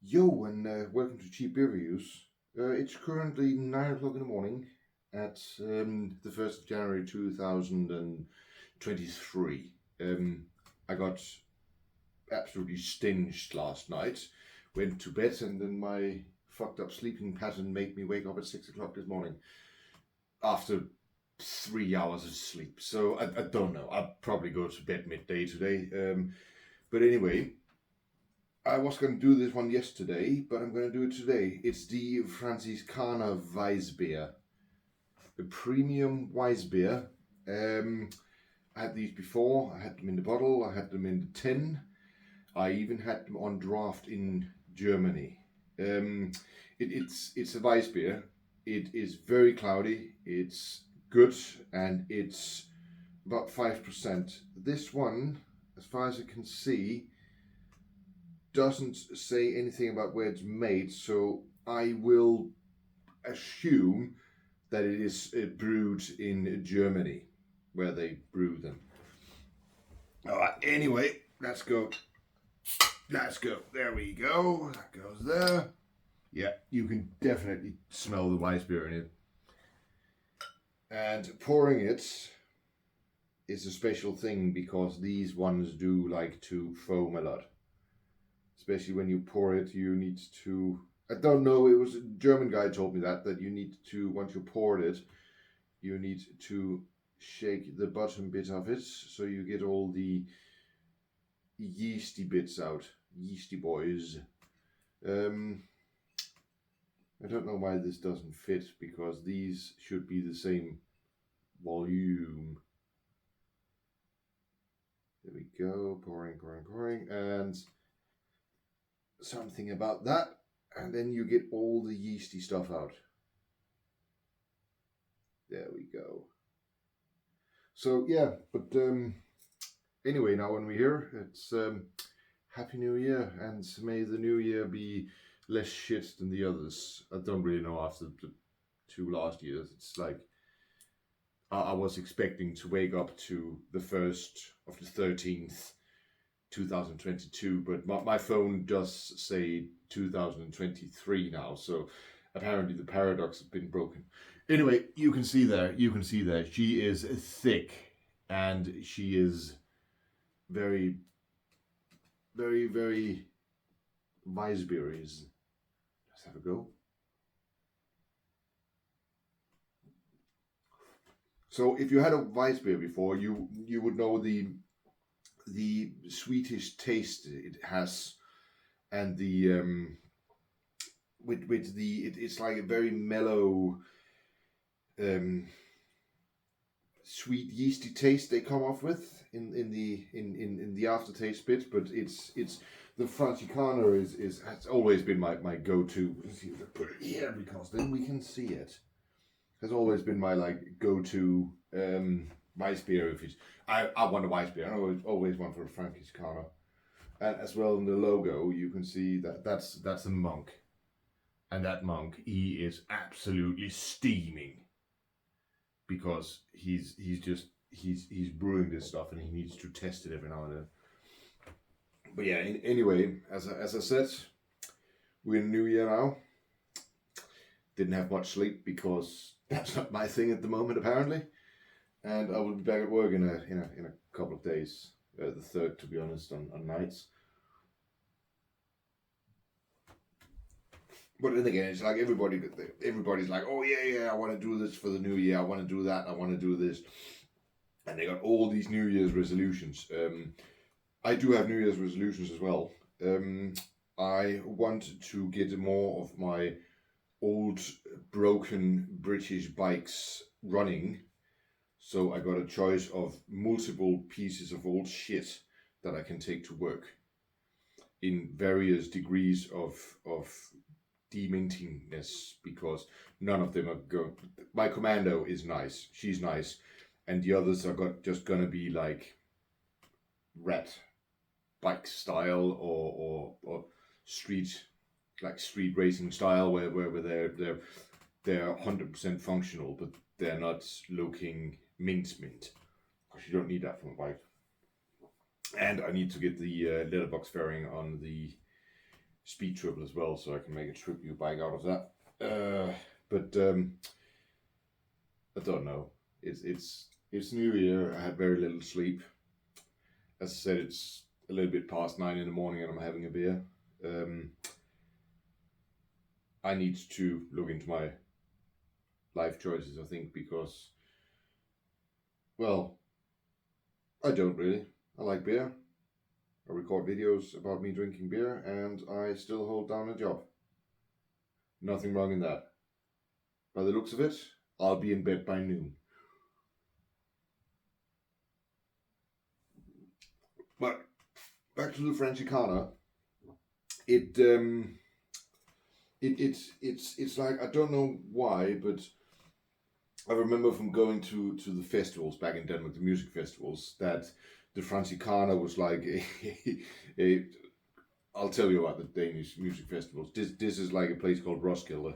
Yo, and welcome to Cheap Beer Reviews. It's currently 9 o'clock in the morning at the 1st of January 2023. I got absolutely stinged last night, went to bed, and then my fucked up sleeping pattern made me wake up at 6 o'clock this morning after 3 hours of sleep. So I don't know, I'll probably go to bed midday today. But anyway, I was going to do this one yesterday, but I'm going to do it today. It's the Franziskaner Weissbier, the premium Weissbier. I had these before. I had them in the bottle. I had them in the tin. I even had them on draft in Germany. It's a Weissbier. It is very cloudy. It's good, and it's about 5%. This one, as far as I can see, doesn't say anything about where it's made, so I will assume that it is brewed in Germany, where they brew them. Alright, anyway, let's go. There we go. That goes there. Yeah, you can definitely smell the Weissbier in it. And pouring it is a special thing because these ones do like to foam a lot. Especially when you pour it, you need to, I don't know, it was a German guy told me that you need to, once you poured it, you need to shake the bottom bit of it so you get all the yeasty bits out, yeasty boys. I don't know why this doesn't fit, because these should be the same volume. There we go, pouring, and something about that, and then you get all the yeasty stuff out. There we go. So yeah, but anyway, now when we're here, it's Happy New Year, and may the new year be less shit than the others. I don't really know after the 2 last years. It's like I was expecting to wake up to the 1st of the 13th 2022, but my phone does say 2023 now, so apparently the paradox has been broken. Anyway, you can see there, she is thick, and she is very, very, very Weissbierish. Let's have a go. So if you had a Weissbier before, you would know the sweetish taste it has, and the it's like a very mellow sweet yeasty taste they come off with in the aftertaste bit. But it's the Franziskaner has always been my go-to. Let's see if I put it here, because then we can see it. Has always been my go-to Weissbier. If it's, I want a Weissbier. I always want for a Franziskaner. And as well in the logo, you can see that's a monk, and that monk, he is absolutely steaming, because he's brewing this stuff, and he needs to test it every now and then. But yeah, anyway, as I said, we're in New Year now. Didn't have much sleep because that's not my thing at the moment, apparently. And I will be back at work in a couple of days, the 3rd, to be honest, on nights. But then again, it's like everybody's like, oh yeah, I want to do this for the new year, I want to do that, I want to do this. And they got all these New Year's resolutions. I do have New Year's resolutions as well. I want to get more of my old broken British bikes running. So I got a choice of multiple pieces of old shit that I can take to work in various degrees of demintingness, because none of them are going. My Commando is nice, she's nice, and the others are just gonna be like rat bike style or street racing style, where they're 100% functional, but they're not looking mint, because you don't need that from a bike. And I need to get the letterbox fairing on the speed triple as well, so I can make a tribute bike out of that. But I don't know. It's New Year. I had very little sleep. As I said, it's a little bit past 9 in the morning, and I'm having a beer. I need to look into my life choices, I think, because, well, I don't really. I like beer. I record videos about me drinking beer, and I still hold down a job. Nothing wrong in that. By the looks of it, I'll be in bed by noon. But back to the Franziskaner. It's like, I don't know why, but I remember from going to the festivals back in Denmark, the music festivals, that the Franziskaner was like I'll tell you about the Danish music festivals. This is like a place called Roskilde,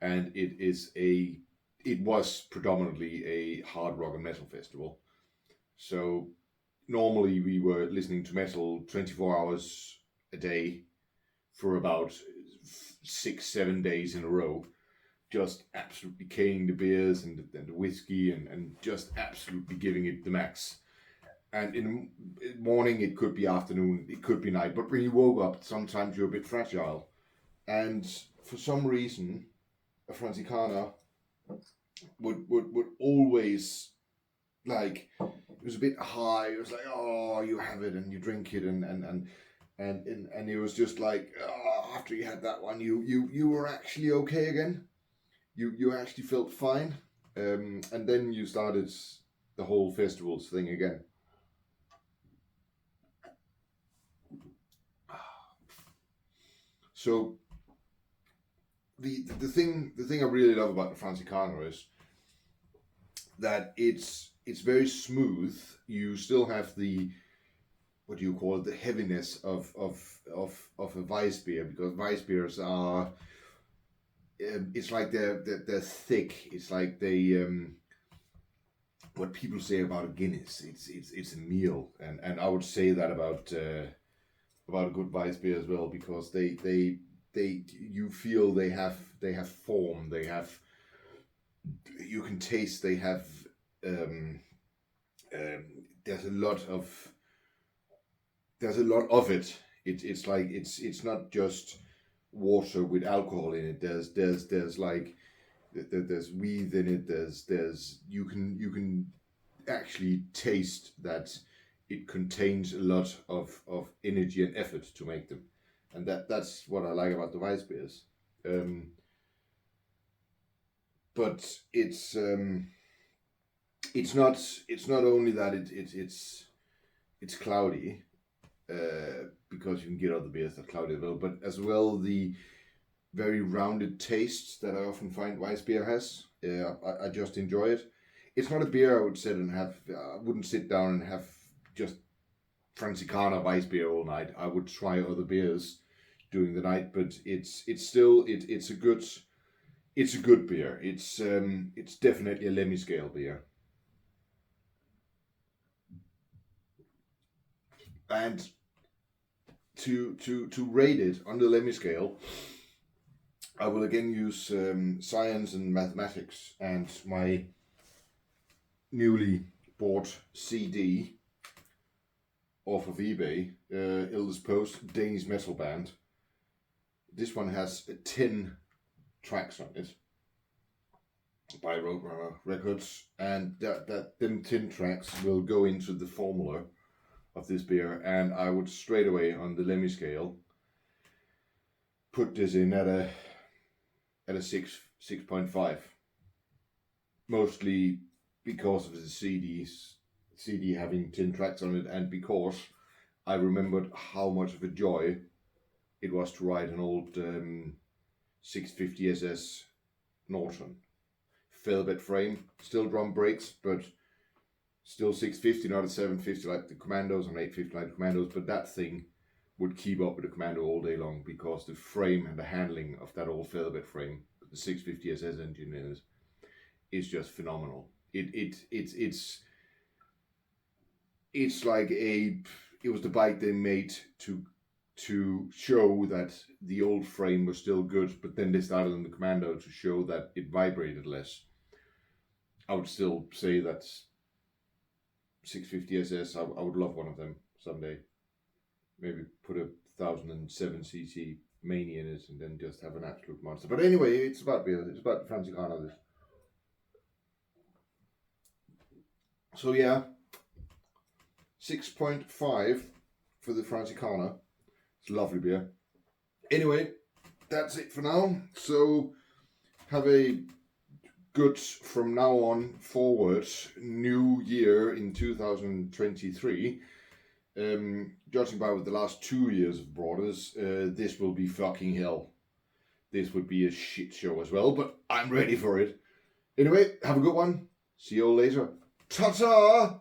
and it was predominantly a hard rock and metal festival. So normally we were listening to metal 24 hours a day for about 6-7 days in a row, just absolutely caning the beers and the whiskey and just absolutely giving it the max. And in the morning, it could be afternoon, it could be night, but when you woke up, sometimes you're a bit fragile. And for some reason, a Franziskaner would always, like, it was a bit high. It was like, oh, you have it and you drink it, and it was just like, oh, after you had that one, you were actually okay again. You actually felt fine, and then you started the whole festivals thing again. So the thing I really love about the Franziskaner is that it's very smooth. You still have the, what do you call it, the heaviness of a Weissbier, because Weissbiers are, it's like they're thick. It's like they what people say about a Guinness. It's a meal, and I would say that about a good Weissbier as well, because they you feel they have form. They have, you can taste they have. There's a lot of it. It's like it's not just water with alcohol in it. There's like there's weed in it. There's you can actually taste that it contains a lot of energy and effort to make them, and that's what I like about the Weissbiers. But it's not only that it's cloudy, because you can get other beers that cloudy as well, but as well the very rounded taste that I often find Weissbier has. I just enjoy it. It's not a beer I would sit and have. I wouldn't sit down and have just Franziskaner Weissbier all night. I would try other beers during the night, but it's still it's a good beer. It's definitely a Lemmy scale beer. And to rate it on the Lemmy scale, I will again use science and mathematics and my newly bought CD off of eBay, Ilders Post, Danish metal band. This one has 10 tracks on it by Roadrunner Records, and them 10 tracks will go into the formula of this beer, and I would straight away on the Lemmy scale put this in at a 6.5, mostly because of the CD having 10 tracks on it, and because I remembered how much of a joy it was to ride an old 650 SS Norton. Featherbed frame, still drum brakes, but still 650, not a 750 like the Commandos, and 850 like the Commandos, but that thing would keep up with the Commando all day long, because the frame and the handling of that old featherbed frame, the 650 SS engine is just phenomenal. It's like it was the bike they made to to show that the old frame was still good, but then they started on the Commando to show that it vibrated less. I would still say that 650 SS, I would love one of them someday. Maybe put a 1007cc Mania in it and then just have an absolute monster. But anyway, it's about beer. It's about Franziskaner, this. So yeah, 6.5 for the Franziskaner. It's a lovely beer. Anyway, that's it for now. So have a good, from now on forward, new year in 2023. Judging by with the last 2 years of Broaders, this will be fucking hell. This would be a shit show as well, but I'm ready for it. Anyway, have a good one. See you all later. Ta-ta!